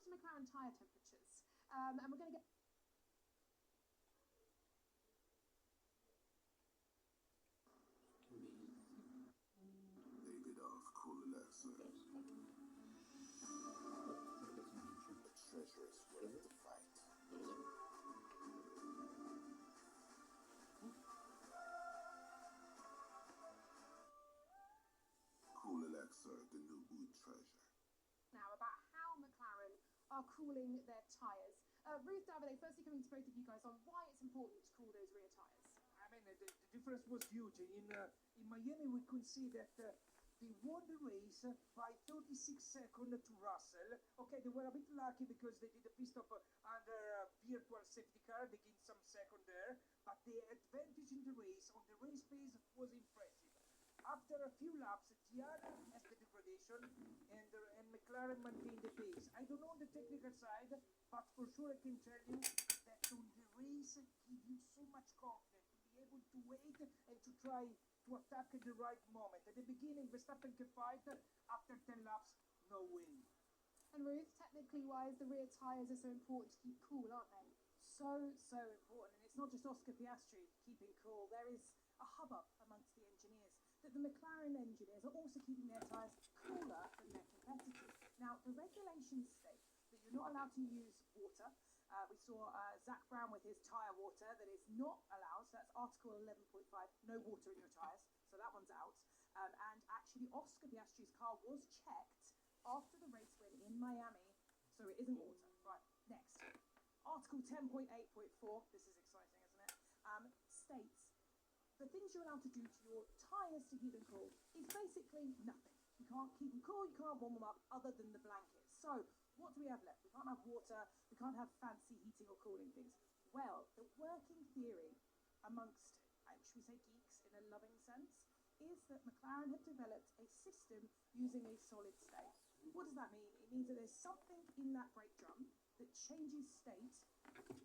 to McLaren tyre temperatures, and we're going to get... David of Coolalaxer. A treacherous worth to fight. Coolalaxer, the new wood treasure. Now about how McLaren are cooling their tyres. Ruth Davide, firstly coming to both of you guys on why it's important to cool those rear tyres. I mean, the difference was huge. In Miami, we could see that they won the race by 36 seconds to Russell. Okay, they were a bit lucky because they did a pit stop under virtual safety car. They gained some second there, but the advantage in the race on the race pace was impressive. After a few laps, Tiana has the degradation, and McLaren maintained the pace. I don't know on the technical side, but for sure I can tell you that on the race gives you so much confidence to be able to wait and to try to attack at the right moment. At the beginning, Verstappen can fight. After 10 laps, no way. And Ruth, technically wise, the rear tyres are so important to keep cool, aren't they? So important. And it's not just Oscar Piastri keeping cool. There is a hubbub amongst the engineers that the McLaren engineers are also keeping their tyres cooler than their competitors. Now, the regulations state that you're not allowed to use water. We saw Zach Brown with his tyre water that is not allowed. So that's Article 11.5, no water in your tyres. So that one's out. And actually, Oscar Piastri's car was checked after the race win in Miami. So it isn't water. Right, next. Article 10.8.4, this is exciting, isn't it? States the things you're allowed to do to your tyres to keep them cool is basically nothing. You can't keep them cool, you can't warm them up other than the blanket. So what do we have left? We can't have water, we can't have fancy heating or cooling things. Well, the working theory amongst, should we say geeks in a loving sense, is that McLaren have developed a system using a solid state. What does that mean? It means that there's something in that brake drum that changes state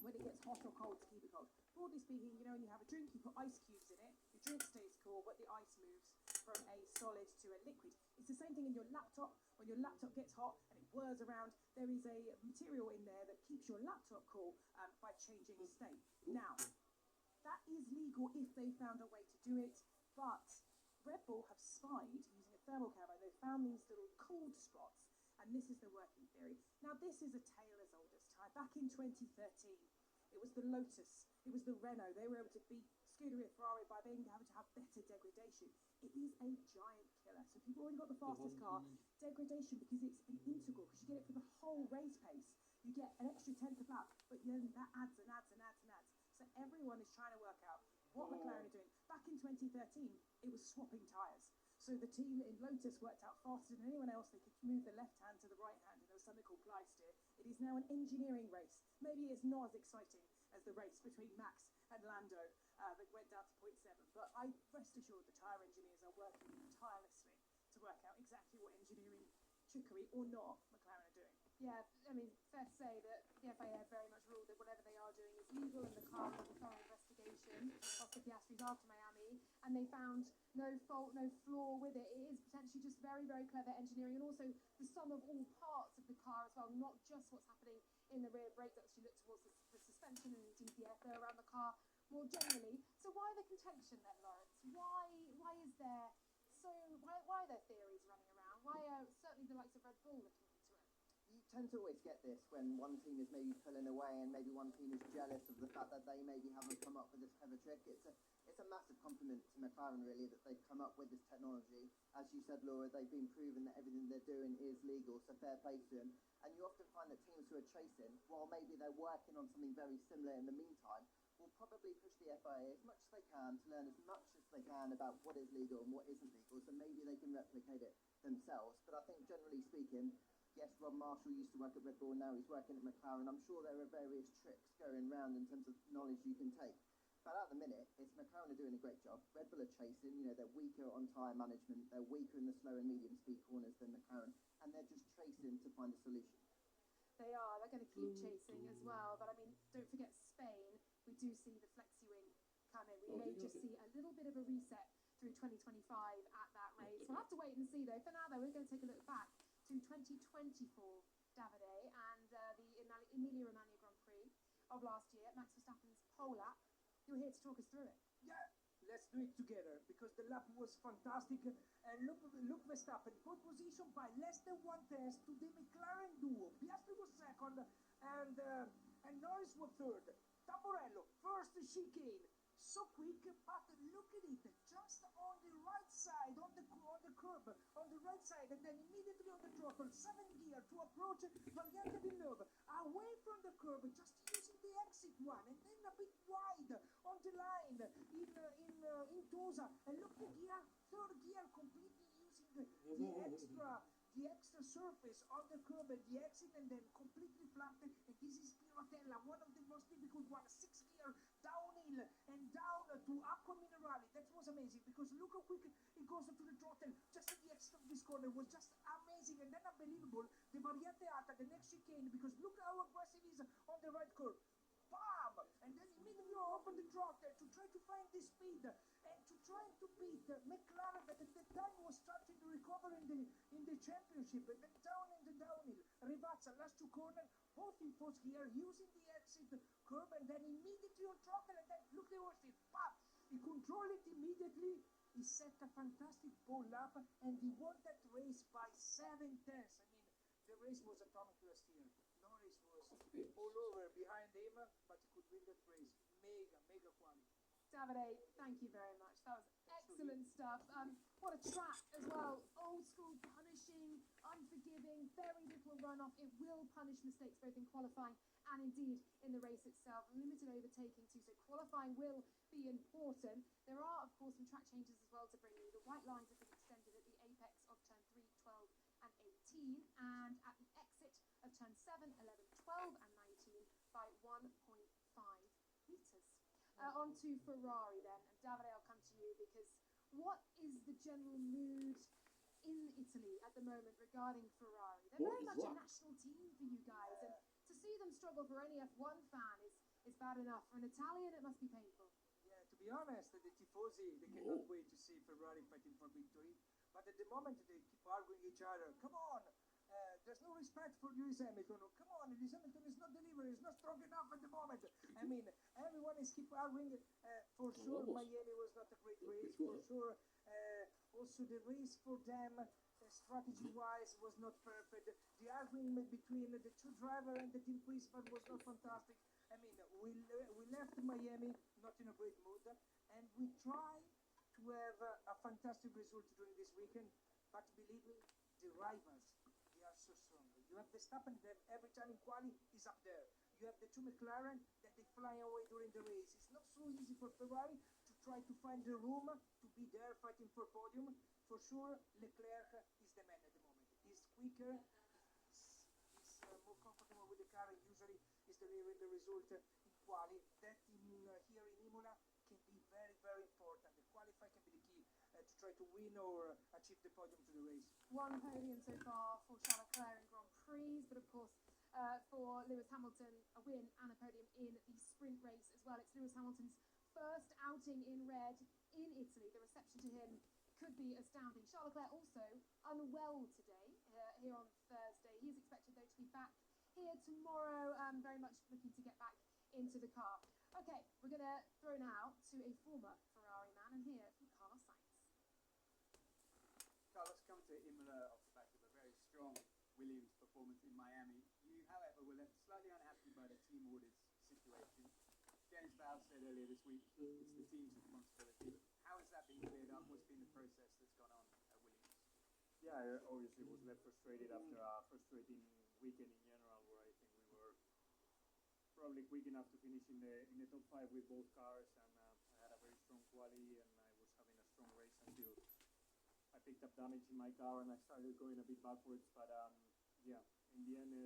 when it gets hot or cold to keep it cold. Broadly speaking, you know, when you have a drink, you put ice cubes in it, your drink stays cool, but the ice moves from a solid to a liquid. It's the same thing in your laptop. When your laptop gets hot and it whirs around, there is a material in there that keeps your laptop cool by changing state. Now, that is legal if they found a way to do it, but Red Bull have spied using a thermal camera. They found these little cooled spots, and this is the working theory. Now, this is a tale as old as time. Back in 2013, it was the Lotus, it was the Renault. They were able to beat Scuderia Ferrari by being able to have better degradation. It is a giant killer. So if you've already got the fastest car, degradation, because it's an integral, because you get it for the whole race pace, you get an extra tenth of lap, but then that adds and adds and adds and adds. So everyone is trying to work out what McLaren are doing. Back in 2013, it was swapping tyres. So the team in Lotus worked out faster than anyone else. They could move the left hand to the right hand, and there was something called Gleisteer. It is now an engineering race. Maybe it's not as exciting as the race between Max and Lando that went down to point 7. But I rest assured the tyre engineers are working tirelessly to work out exactly what engineering trickery or not McLaren are doing. Yeah, I mean, fair to say that the FIA have very much ruled that whatever they are doing is legal, and the car had a thorough investigation of the Piastris after Miami, and they found no fault, no flaw with it. It is potentially just very, very clever engineering, and also the sum of all parts of the car as well, not just what's happening in the rear brake ducts. You look towards the suspension and indeed the airflow around the car more generally. So why the contention then, Lawrence? Why is there why are there theories running around? Why are certainly the likes of Red Bull looking into it? You tend to always get this when one team is maybe pulling away and maybe one team is jealous of the fact that they maybe haven't come up with this clever trick. It's a massive compliment to McLaren, really, that they've come up with this technology. As you said, Laura, they've been proven that everything they're doing is legal, so fair play to them. And you often find that teams who are chasing, while maybe they're working on something very similar in the meantime, will probably push the FIA as much as they can to learn as much as they can about what is legal and what isn't legal, so maybe they can replicate it themselves. But I think generally speaking, yes, Rob Marshall used to work at Red Bull, now he's working at McLaren. I'm sure there are various tricks going around in terms of knowledge you can take. But at the minute, it's McLaren are doing a great job. Red Bull are chasing, you know, they're weaker on tyre management, they're weaker in the slow and medium speed corners than McLaren, and they're just chasing to find a solution. They are, they're going to keep chasing as well. But I mean, don't forget Spain, we do see the flexi wing come in. We may just see a little bit of a reset through 2025 at that race. We'll have to wait and see though. For now though, we're going to take a look back to to 2024, Davide, and the Emilia-Romagna Grand Prix of last year, Max Verstappen's pole lap. You're here to talk us through it. Yeah, let's do it together because the lap was fantastic. And look Verstappen, pole position by less than 1/10 to the McLaren duo. Piastri was second, and Norris was third. Tamburello, first chicane. So quick, but look at it, just on the right side, on the curb, on the right side, and then immediately on the throttle, 7th gear to approach Variante Villeneuve, away from the curb, just using the exit one, and then a bit wide on the line in Tosa, and look the gear, 3rd gear, completely using the extra surface on the curb and the exit, and then completely flat. And this is Piratella, one of the most difficult ones. 6th gear downhill and down to Acqua Minerale. That was amazing because look how quick it goes to the throttle. Just at the exit of this corner was just amazing, and then unbelievable. The Variante Alta, the next chicane, because look how aggressive it is on the right curve. Bam! And then immediately open the throttle to try to find the speed and to try to beat McLaren that at the time was starting to recover in the championship, and then down in the downhill. Rivazza, last 2 corners, both in 4th gear, using the exit curve, and then immediately on throttle, and then look the horse, bam! He controlled it immediately. He set a fantastic pole lap, and he won that race by 7/10. I mean, the race was atomic last year. Norris was all over behind him, but he could win that race. Mega quality. Davide, thank you very much. That was excellent stuff. What a track as well. Old school, punishing, unforgiving, very little runoff. It will punish mistakes both in qualifying and indeed in the race itself. Limited overtaking too, so qualifying will be important. There are, of course, some track changes as well to bring you. The white lines have been extended at the apex of turn 3, 12 and 18, and at the exit of turn 7, 11, 12 and 19 by 1.5 meters. On to Ferrari then, and Davide, I'll come to you because what is the general mood in Italy at the moment regarding Ferrari? They're very much a national team for you guys, and to see them struggle for any F1 fan is bad enough. For an Italian, it must be painful. Yeah, to be honest, the tifosi, they cannot wait to see Ferrari fighting for victory. But at the moment, they keep arguing each other. Come on, there's no respect for Lewis Hamilton. Oh, come on, Lewis Hamilton is not delivering. He's not strong enough at the moment. I mean, everyone is keep arguing. For sure, Miami was not a great race. For sure, also the race for them, strategy-wise, was not perfect. The argument between the 2 drivers and the team principal was not fantastic. I mean, we left Miami not in a great mood, and we tried to have a fantastic result during this weekend. But believe me, the rivals, they are so strong. You have Verstappen that every time in quali is up there. You have the 2 McLaren that they fly away during the race. It's not so easy for Ferrari to try to find the room to be there fighting for podium. For sure, Leclerc is the man at the moment. He's quicker, he's more comfortable with the car, and usually is delivering the result in quali. That here in Imola can be very important. The qualify can be the key to try to win or achieve the podium to the race. 1 podium so far for Charles Leclerc in Grand Prix, but of course for Lewis Hamilton, a win and a podium in the sprint race as well. It's Lewis Hamilton's first outing in red in Italy. The reception to him could be astounding. Charles Leclerc also unwell today, here on Thursday. He is expected, though, to be back here tomorrow, very much looking to get back into the car. Okay, we're going to throw now to a former Ferrari man, and here from Carlos Sainz. Carlos, come to Imola off the back of a very strong Williams performance in Miami. You, however, were left slightly unhappy by the team orders situation. James Vowles said earlier this week it's the team's responsibility. How has that been cleared up? What's been the process that's gone on at Williams? Yeah, I obviously was left frustrated after a frustrating weekend in general, where I think we were probably quick enough to finish in the top 5 with both cars, and I had a very strong quali, and I was having a strong race until I picked up damage in my car and I started going a bit backwards. But yeah, in the end,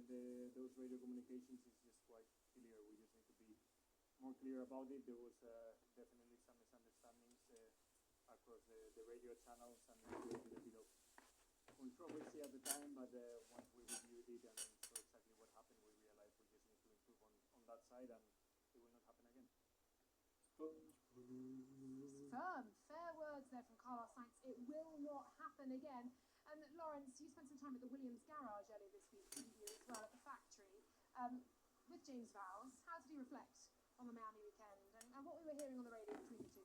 those radio communications is just quite clear. We just need to be more clear about it. There was definitely some misunderstandings across the radio channels, and it created a bit of controversy at the time. But once we reviewed it and saw exactly what happened, we realized we just need to improve on that side, and it will not happen again. Firm, fair words there from Carlos Sainz. It will not happen again. And And Lawrence, you spent some time at the Williams garage earlier this week, didn't you, as well, at the factory, with James Vowles. How did he reflect on the Miami weekend and what we were hearing on the radio between the two?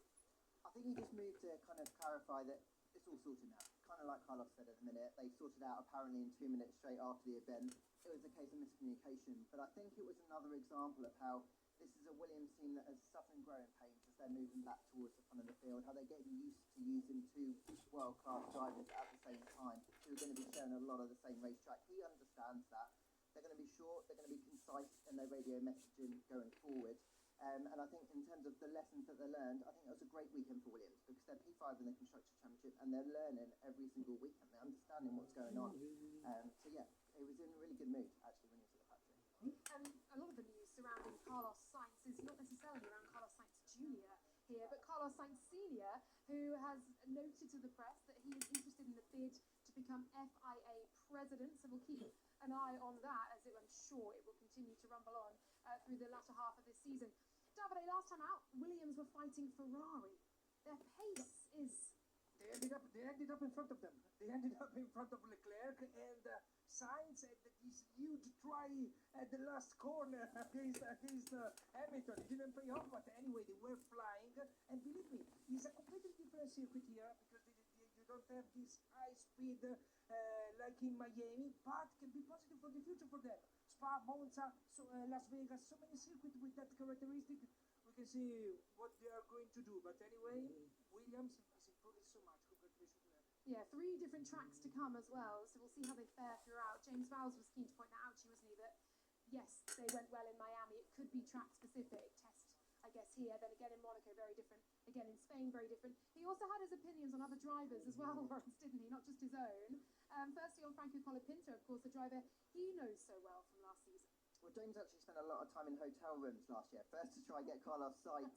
I think he just moved to kind of clarify that it's all sorted now. Kind of like Carlos said at the minute, they sorted out apparently in 2 minutes straight after the event. It was a case of miscommunication, but I think it was another example of how this is a Williams team that has suffering growing pains as they're moving back towards the front of the field, how they're getting used to using two world-class drivers at the same time who are going to be sharing a lot of the same racetrack. He understands that. They're going to be short, they're going to be concise in their radio messaging going forward. And I think in terms of the lessons that they learned, I think it was a great weekend for Williams because they're P5 in the Constructors' Championship and they're learning every single weekend. They're understanding what's going on. So yeah, it was in a really good mood actually when he was at the factory. And a lot of the news surrounding Carlos Sainz is not necessarily around Carlos Sainz Jr. here, but Carlos Sainz Sr., who has noted to the press that he is interested in the bid to become FIA president. So we'll keep an eye on that, as I'm sure it will continue to rumble on through the latter half of this season. Davide, last time out, Williams were fighting Ferrari. Their pace is... They ended up in front of them. They ended up in front of Leclerc, and Sainz had this huge try at the last corner against Hamilton. It didn't pay off, but anyway, they were flying. And believe me, it's a completely different circuit here because you don't have this high speed like in Miami, but can be positive for the future for them. Spa, Monza, Las Vegas, so many circuits with that characteristic. We can see what they are going to do. But anyway, Williams is improving so much. Congratulations to them. Yeah, 3 different tracks to come as well, so we'll see how they fare throughout. James Vowles was keen to point that out to you, wasn't he, that yes, they went well in Miami. It could be track specific. Test, I guess, here, then again in Monaco, very different. Again in Spain, very different. He also had his opinions on other drivers as well, Lawrence, didn't he? Not just his own. Firstly on Franco Colapinto, of course, the driver he knows so well from last season. Well, James actually spent a lot of time in hotel rooms last year. First to try and get Carlos Sainz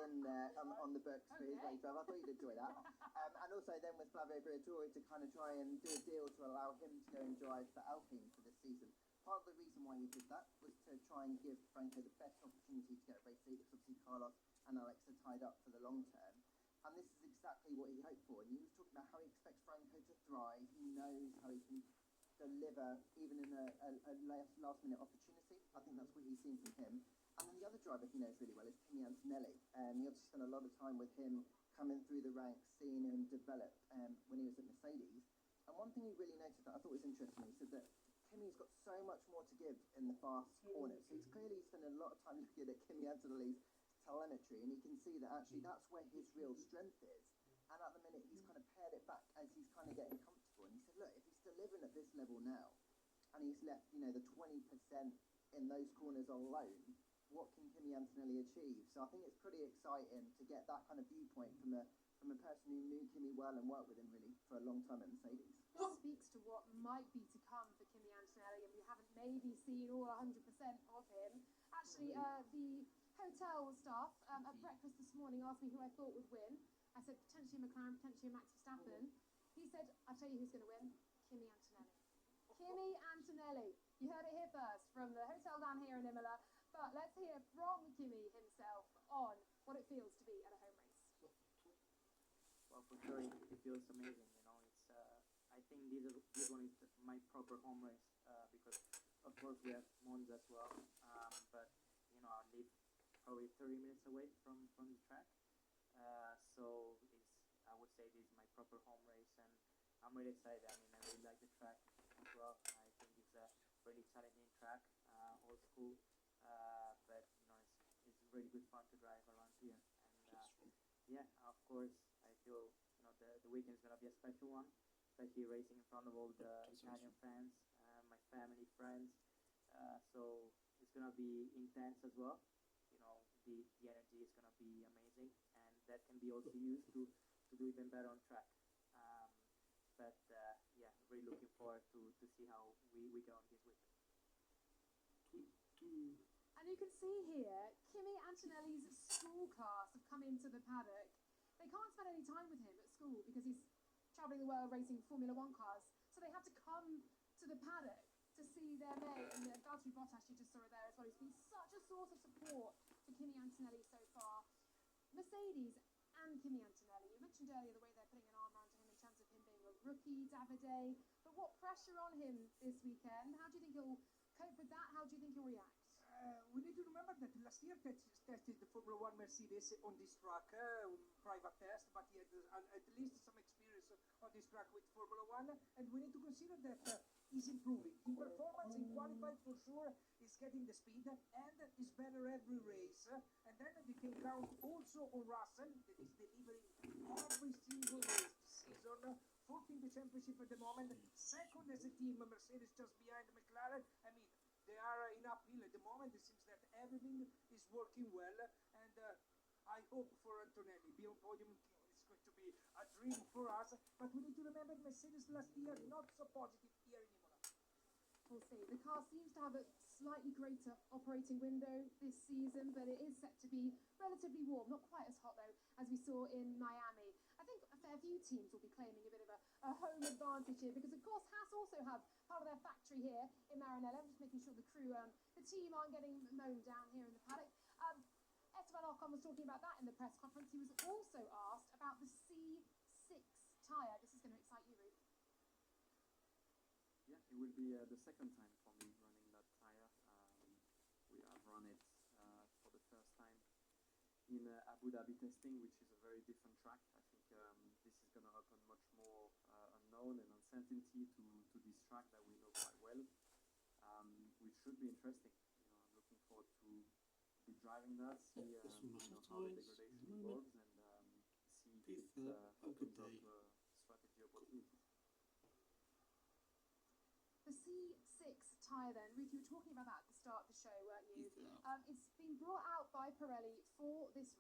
in on the books for his race drive. I thought you'd enjoy that. And also then with Flavio Briatore to kind of try and do a deal to allow him to go and drive for Alpine for this season. Part of the reason why he did that was to try and give Franco the best opportunity to get a race seat, because obviously Carlos and Alex are tied up for the long term. And this is exactly what he hoped for. And he was talking about how he expects Franco to thrive. He knows how he can deliver even in a last minute opportunity. I think that's what he's seen from him. And then the other driver he knows really well is Kimi Antonelli. He obviously spent a lot of time with him coming through the ranks, seeing him develop when he was at Mercedes. And one thing he really noticed that I thought was interesting, he said that Kimi's got so much more to give in the fast corners. So he's clearly spending a lot of time looking at Kimi Antonelli's telemetry, and he can see that actually that's where his real strength is. And at the minute, he's kind of pared it back as he's kind of getting comfortable. And he said, look, if he's delivering at this level now, and he's left, the 20% in those corners alone, what can Kimi Antonelli achieve? So I think it's pretty exciting to get that kind of viewpoint from a person who knew Kimi well and worked with him really for a long time at Mercedes. This speaks to what might be to come for Kimi Antonelli, and we haven't maybe seen all 100% of him. Actually, the hotel staff at breakfast this morning asked me who I thought would win. I said potentially McLaren, potentially Max Verstappen. He said, I'll tell you who's going to win, Kimi Antonelli. Kimi Antonelli. You heard it here first from the hotel down here in Imola. But let's hear from Kimi himself on what it feels to be at a home race. Well, for sure, it feels amazing. It's I think this one is my proper home race because, of course, we have Monza as well. But I live probably 30 minutes away from the track, so I would say this is my proper home race, and I'm really excited. I really like the track as well. I think it's a really challenging track, old school, but it's really good fun to drive around here. And yeah, of course, I feel the weekend is gonna be a special one, especially racing in front of all the Italian fans, my family, friends. So it's gonna be intense as well. The energy is gonna be amazing, and that can be also used to do even better on track. But yeah, really looking forward to see how we go on this weekend. And you can see here, Kimi Antonelli's school class have come into the paddock. They can't spend any time with him at school because he's travelling the world racing Formula One cars. So they have to come to the paddock to see their mate. And Valtteri Bottas, you just saw it there as well. He's been such a source of support for Kimi Antonelli so far. Mercedes and Kimi Antonelli, you mentioned earlier the way they're putting an arm around him in terms of him being a rookie Davide. But what pressure on him this weekend? How do you think he'll cope with that? How do you think he'll react? We need to remember that last year tested the Formula One Mercedes on this track, private test, but he had at least some experience on this track with Formula One, and we need to consider that he's improving. In performance, in qualifying for sure, he's getting the speed, and is better every race. And then you can count also on Russell, that is delivering every single race this season. Fourth in the championship at the moment, second as a team, Mercedes just behind McLaren. I mean, they are in uphill at the moment. It seems that everything is working well, and I hope for Antonelli. Being on podium is going to be a dream for us, but we need to remember Mercedes last year not so positive here in Imola. We'll see. The car seems to have a slightly greater operating window this season, but it is set to be relatively warm. Not quite as hot, though, as we saw in Miami. I think a fair few teams will be claiming a bit of a home advantage here, because, of course, Haas also have part of their factory here in Maranello. I'm just making sure the crew, the team aren't getting mown down here in the paddock. Esteban Ocon was talking about that in the press conference. He was also asked about the C6 tyre. This is going to excite you, Ruth. Yeah, it will be the second time for me running that tire. We have run it for the first time in Abu Dhabi testing, which is a very different track. I think this is going to open much more unknown and uncertainty to this track that we know quite well, which should be interesting. I'm looking forward to be driving that, see how the degradation evolves, and see if it opens up strategy opportunities. The C6 tyre then, Ruth, you were talking about that at the start of the show, weren't you? It's been brought out by Pirelli for this race.